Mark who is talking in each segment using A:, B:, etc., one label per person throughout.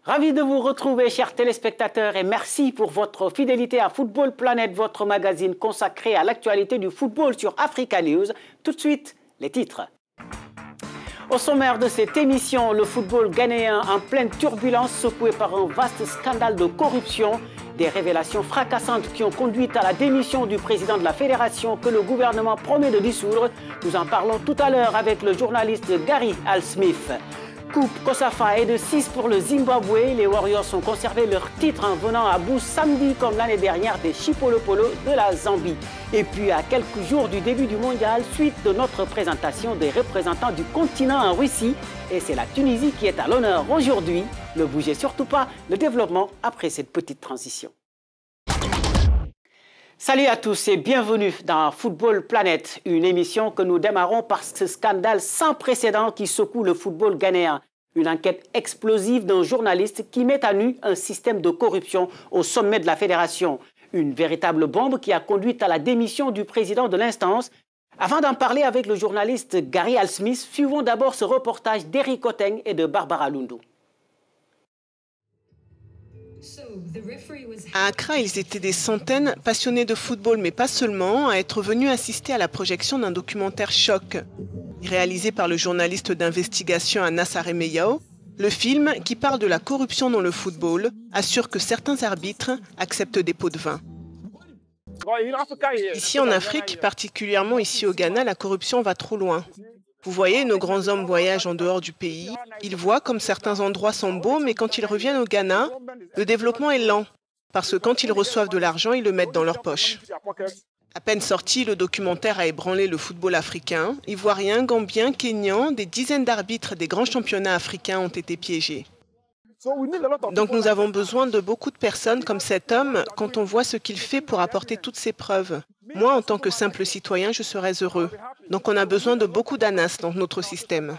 A: Ravi de vous retrouver, chers téléspectateurs, et merci pour votre fidélité à Football Planet, votre magazine consacré à l'actualité du football sur Africa News. Tout de suite, les titres. Au sommaire de cette émission, le football ghanéen en pleine turbulence, secoué par un vaste scandale de corruption. Des révélations fracassantes qui ont conduit à la démission du président de la fédération que le gouvernement promet de dissoudre. Nous en parlons tout à l'heure avec le journaliste Gary Al-Smith. Coupe Kosafa est de 6 pour le Zimbabwe. Les Warriors ont conservé leur titre en venant à bout samedi comme l'année dernière des Chipolopolo de la Zambie. Et puis à quelques jours du début du mondial, suite de notre présentation des représentants du continent en Russie. Et c'est la Tunisie qui est à l'honneur aujourd'hui. Ne bougez surtout pas, le développement après cette petite transition. Salut à tous et bienvenue dans Football Planet, une émission que nous démarrons par ce scandale sans précédent qui secoue le football ghanéen. Une enquête explosive d'un journaliste qui met à nu un système de corruption au sommet de la fédération. Une véritable bombe qui a conduit à la démission du président de l'instance. Avant d'en parler avec le journaliste Gary Al-Smith, suivons d'abord ce reportage d'Eric Oteng et de Barbara Lundu.
B: À Accra, ils étaient des centaines, passionnés de football, mais pas seulement, à être venus assister à la projection d'un documentaire choc. Réalisé par le journaliste d'investigation Anas Aremeyao, le film, qui parle de la corruption dans le football, assure que certains arbitres acceptent des pots de vin. Ici en Afrique, particulièrement ici au Ghana, la corruption va trop loin. Vous voyez, nos grands hommes voyagent en dehors du pays. Ils voient comme certains endroits sont beaux, mais quand ils reviennent au Ghana, le développement est lent. Parce que quand ils reçoivent de l'argent, ils le mettent dans leur poche. À peine sorti, le documentaire a ébranlé le football africain. Ivoiriens, Gambiens, Kenyans, des dizaines d'arbitres des grands championnats africains ont été piégés. Donc nous avons besoin de beaucoup de personnes comme cet homme quand on voit ce qu'il fait pour apporter toutes ces preuves. Moi, en tant que simple citoyen, je serais heureux. Donc on a besoin de beaucoup d'Anas dans notre système.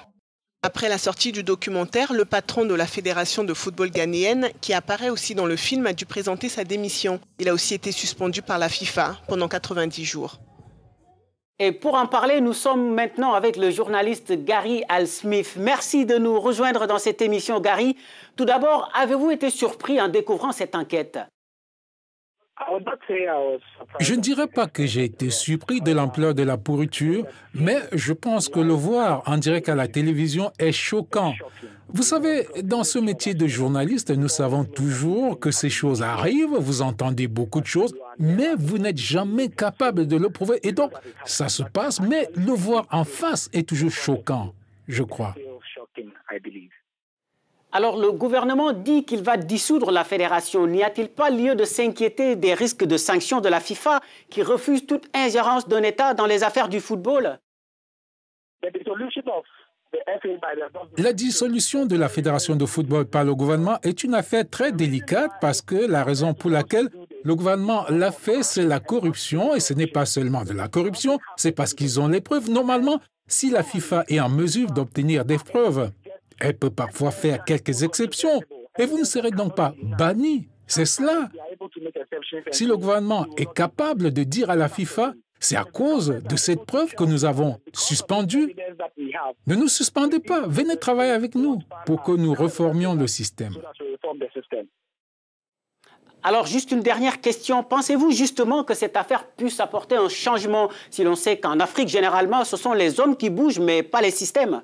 B: Après la sortie du documentaire, le patron de la fédération de football ghanéenne, qui apparaît aussi dans le film, a dû présenter sa démission. Il a aussi été suspendu par la FIFA pendant 90 jours.
A: Et pour en parler, nous sommes maintenant avec le journaliste Gary Al-Smith. Merci de nous rejoindre dans cette émission, Gary. Tout d'abord, avez-vous été surpris en découvrant cette enquête?
C: Je ne dirais pas que j'ai été surpris de l'ampleur de la pourriture, mais je pense que le voir en direct à la télévision est choquant. Vous savez, dans ce métier de journaliste, nous savons toujours que ces choses arrivent, vous entendez beaucoup de choses, mais vous n'êtes jamais capable de le prouver. Et donc, ça se passe, mais le voir en face est toujours choquant, je crois.
A: Alors, le gouvernement dit qu'il va dissoudre la fédération. N'y a-t-il pas lieu de s'inquiéter des risques de sanctions de la FIFA qui refuse toute ingérence d'un État dans les affaires du football?
C: La dissolution de la fédération de football par le gouvernement est une affaire très délicate parce que la raison pour laquelle le gouvernement l'a fait, c'est la corruption. Et ce n'est pas seulement de la corruption, c'est parce qu'ils ont les preuves. Normalement, si la FIFA est en mesure d'obtenir des preuves, elle peut parfois faire quelques exceptions. Et vous ne serez donc pas banni. C'est cela. Si le gouvernement est capable de dire à la FIFA, c'est à cause de cette preuve que nous avons suspendu. Ne nous suspendez pas. Venez travailler avec nous pour que nous reformions le système.
A: Alors, juste une dernière question. Pensez-vous justement que cette affaire puisse apporter un changement si l'on sait qu'en Afrique, généralement, ce sont les hommes qui bougent, mais pas les systèmes?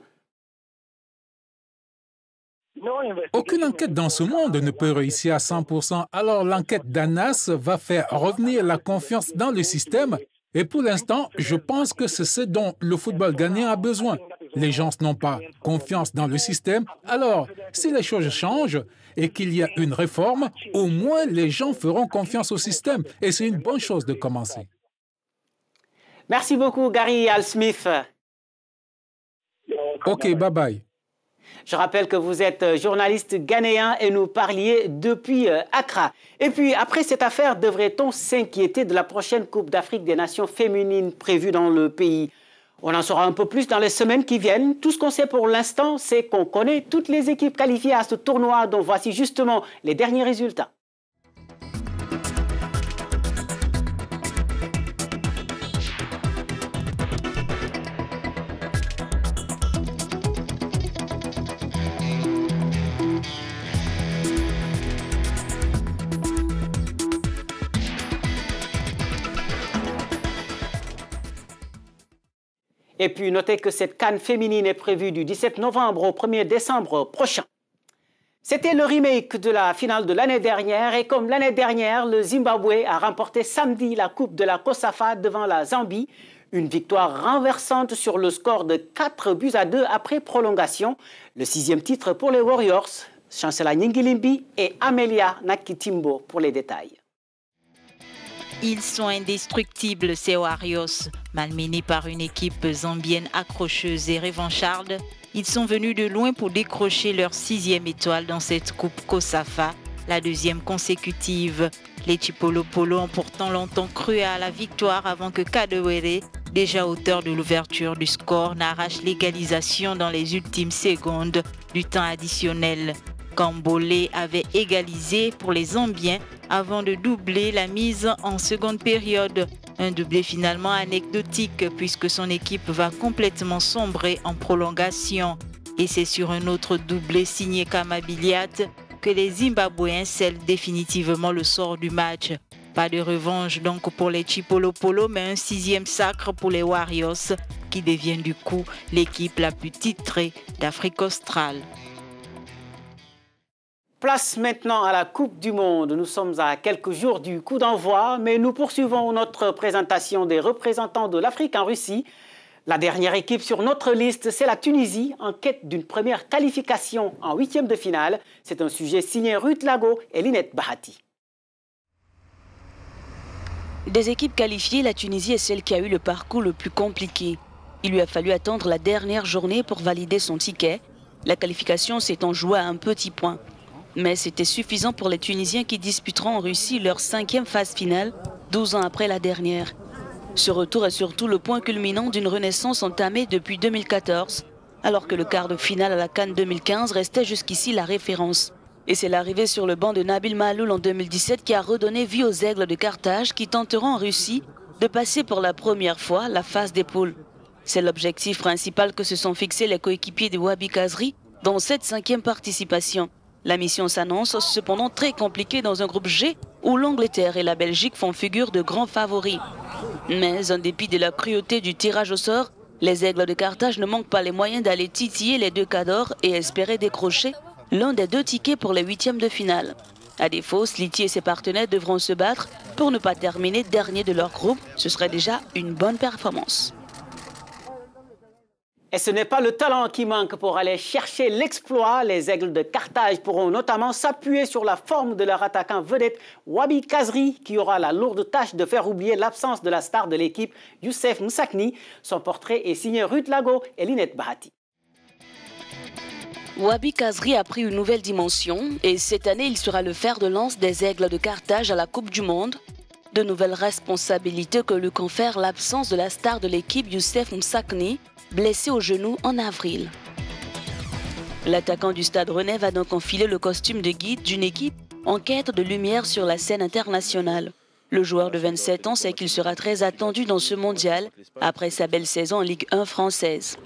C: Aucune enquête dans ce monde ne peut réussir à 100%. Alors l'enquête d'Anas va faire revenir la confiance dans le système. Et pour l'instant, je pense que c'est ce dont le football ghanéen a besoin. Les gens n'ont pas confiance dans le système. Alors, si les choses changent et qu'il y a une réforme, au moins les gens feront confiance au système. Et c'est une bonne chose de commencer.
A: Merci beaucoup, Gary Al-Smith.
C: OK, bye bye.
A: Je rappelle que vous êtes journaliste ghanéen et nous parliez depuis Accra. Et puis, après cette affaire, devrait-on s'inquiéter de la prochaine Coupe d'Afrique des Nations féminines prévue dans le pays? On en saura un peu plus dans les semaines qui viennent. Tout ce qu'on sait pour l'instant, c'est qu'on connaît toutes les équipes qualifiées à ce tournoi, dont voici justement les derniers résultats. Et puis notez que cette CAN féminine est prévue du 17 novembre au 1er décembre prochain. C'était le remake de la finale de l'année dernière et comme l'année dernière, le Zimbabwe a remporté samedi la Coupe de la COSAFA devant la Zambie. Une victoire renversante sur le score de 4-2 après prolongation. Le 6e titre pour les Warriors. Chancela Nyingilimbi et Amelia Nakitimbo pour les détails.
D: Ils sont indestructibles, ces Warriors. Malmenés par une équipe zambienne accrocheuse et revancharde, ils sont venus de loin pour décrocher leur 6e étoile dans cette Coupe COSAFA, la 2e consécutive. Les Chipolopolo ont pourtant longtemps cru à la victoire avant que Kadewere, déjà auteur de l'ouverture du score, n'arrache l'égalisation dans les ultimes secondes du temps additionnel. Kambole avait égalisé pour les Zambiens avant de doubler la mise en seconde période. Un doublé finalement anecdotique puisque son équipe va complètement sombrer en prolongation. Et c'est sur un autre doublé signé Kamabiliat que les Zimbabwéens scellent définitivement le sort du match. Pas de revanche donc pour les Chipolopolo, mais un 6e sacre pour les Warriors qui deviennent du coup l'équipe la plus titrée d'Afrique australe.
A: Place maintenant à la Coupe du Monde. Nous sommes à quelques jours du coup d'envoi, mais nous poursuivons notre présentation des représentants de l'Afrique en Russie. La dernière équipe sur notre liste, c'est la Tunisie, en quête d'une première qualification en 8e de finale. C'est un sujet signé Ruth Lago et Linette Bahati.
E: Des équipes qualifiées, la Tunisie est celle qui a eu le parcours le plus compliqué. Il lui a fallu attendre la dernière journée pour valider son ticket. La qualification s'étant jouée à un petit point. Mais c'était suffisant pour les Tunisiens qui disputeront en Russie leur 5e phase finale, 12 ans après la dernière. Ce retour est surtout le point culminant d'une renaissance entamée depuis 2014, alors que le quart de finale à la CAN 2015 restait jusqu'ici la référence. Et c'est l'arrivée sur le banc de Nabil Mahloul en 2017 qui a redonné vie aux Aigles de Carthage qui tenteront en Russie de passer pour la première fois la phase des poules. C'est l'objectif principal que se sont fixés les coéquipiers de Wabi Kazri dans cette 5e participation. La mission s'annonce cependant très compliquée dans un groupe G où l'Angleterre et la Belgique font figure de grands favoris. Mais en dépit de la cruauté du tirage au sort, les Aigles de Carthage ne manquent pas les moyens d'aller titiller les 2 cadors et espérer décrocher l'un des 2 tickets pour les 8e de finale. À défaut, Sliti et ses partenaires devront se battre pour ne pas terminer dernier de leur groupe. Ce serait déjà une bonne performance.
A: Et ce n'est pas le talent qui manque pour aller chercher l'exploit. Les Aigles de Carthage pourront notamment s'appuyer sur la forme de leur attaquant vedette Wabi Kazri, qui aura la lourde tâche de faire oublier l'absence de la star de l'équipe, Youssef Moussakni. Son portrait est signé Ruth Lago et Linette Bahati.
E: Wabi Kazri a pris une nouvelle dimension et cette année, il sera le fer de lance des Aigles de Carthage à la Coupe du Monde. De nouvelles responsabilités que lui confère l'absence de la star de l'équipe, Youssef Moussakni, blessé au genou en avril. L'attaquant du Stade Rennais va donc enfiler le costume de guide d'une équipe en quête de lumière sur la scène internationale. Le joueur de 27 ans sait qu'il sera très attendu dans ce mondial après sa belle saison en Ligue 1 française.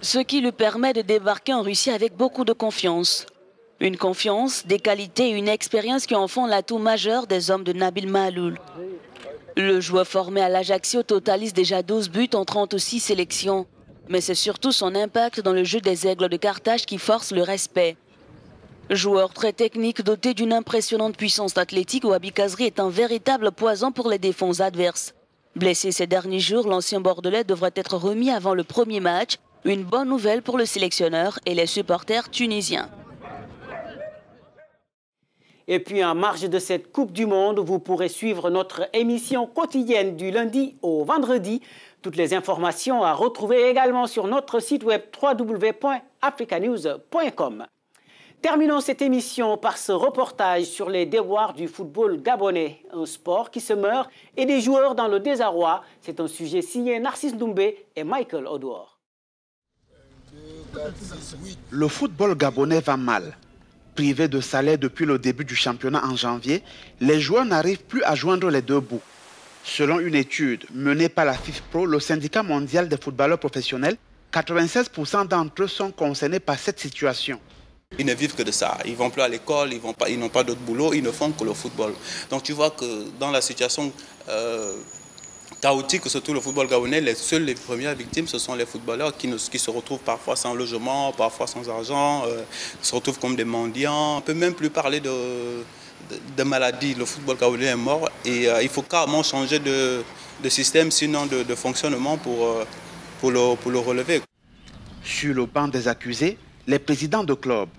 E: Ce qui lui permet de débarquer en Russie avec beaucoup de confiance. Une confiance, des qualités et une expérience qui en font l'atout majeur des hommes de Nabil Mahloul. Le joueur formé à l'Ajaccio totalise déjà 12 buts en 36 sélections. Mais c'est surtout son impact dans le jeu des Aigles de Carthage qui force le respect. Joueur très technique doté d'une impressionnante puissance athlétique, Wabi Kazri est un véritable poison pour les défenses adverses. Blessé ces derniers jours, l'ancien Bordelais devrait être remis avant le premier match. Une bonne nouvelle pour le sélectionneur et les supporters tunisiens.
A: Et puis en marge de cette Coupe du Monde, vous pourrez suivre notre émission quotidienne du lundi au vendredi. Toutes les informations à retrouver également sur notre site web www.africanews.com. Terminons cette émission par ce reportage sur les déboires du football gabonais, un sport qui se meurt et des joueurs dans le désarroi. C'est un sujet signé Narcisse Doumbé et Michael Odouor.
F: Le football gabonais va mal. Privés de salaire depuis le début du championnat en janvier, les joueurs n'arrivent plus à joindre les 2 bouts. Selon une étude menée par la FIFPro, le syndicat mondial des footballeurs professionnels, 96% d'entre eux sont concernés par cette situation.
G: Ils ne vivent que de ça. Ils ne vont plus à l'école, ils n'ont pas d'autre boulot, ils ne font que le football. Donc tu vois que dans la situation chaotique, surtout le football gabonais, les premières victimes, ce sont les footballeurs qui se retrouvent parfois sans logement, parfois sans argent, se retrouvent comme des mendiants. On ne peut même plus parler de maladie. Le football gabonais est mort et il faut carrément changer de système, sinon de fonctionnement pour le relever.
F: Sur le banc des accusés, les présidents de clubs.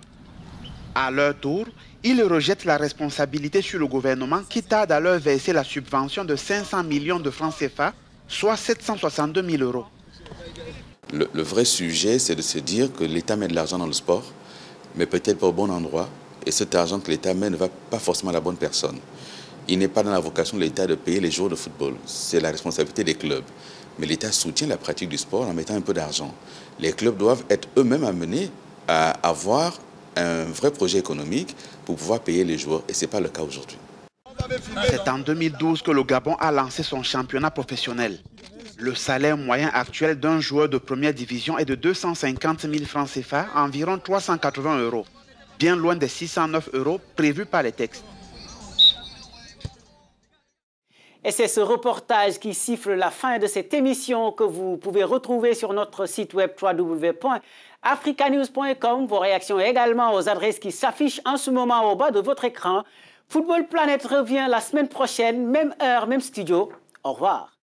F: À leur tour, ils rejettent la responsabilité sur le gouvernement qui tarde à leur verser la subvention de 500 millions de francs CFA, soit 762 000 euros.
H: Le vrai sujet, c'est de se dire que l'État met de l'argent dans le sport, mais peut-être pas au bon endroit. Et cet argent que l'État met ne va pas forcément à la bonne personne. Il n'est pas dans la vocation de l'État de payer les joueurs de football. C'est la responsabilité des clubs. Mais l'État soutient la pratique du sport en mettant un peu d'argent. Les clubs doivent être eux-mêmes amenés à avoir un vrai projet économique pour pouvoir payer les joueurs. Et ce n'est pas le cas aujourd'hui.
F: C'est en 2012 que le Gabon a lancé son championnat professionnel. Le salaire moyen actuel d'un joueur de première division est de 250 000 francs CFA, environ 380 euros. Bien loin des 609 euros prévus par les textes.
A: Et c'est ce reportage qui siffle la fin de cette émission que vous pouvez retrouver sur notre site web www.africanews.com. Vos réactions également aux adresses qui s'affichent en ce moment au bas de votre écran. Football Planet revient la semaine prochaine, même heure, même studio. Au revoir.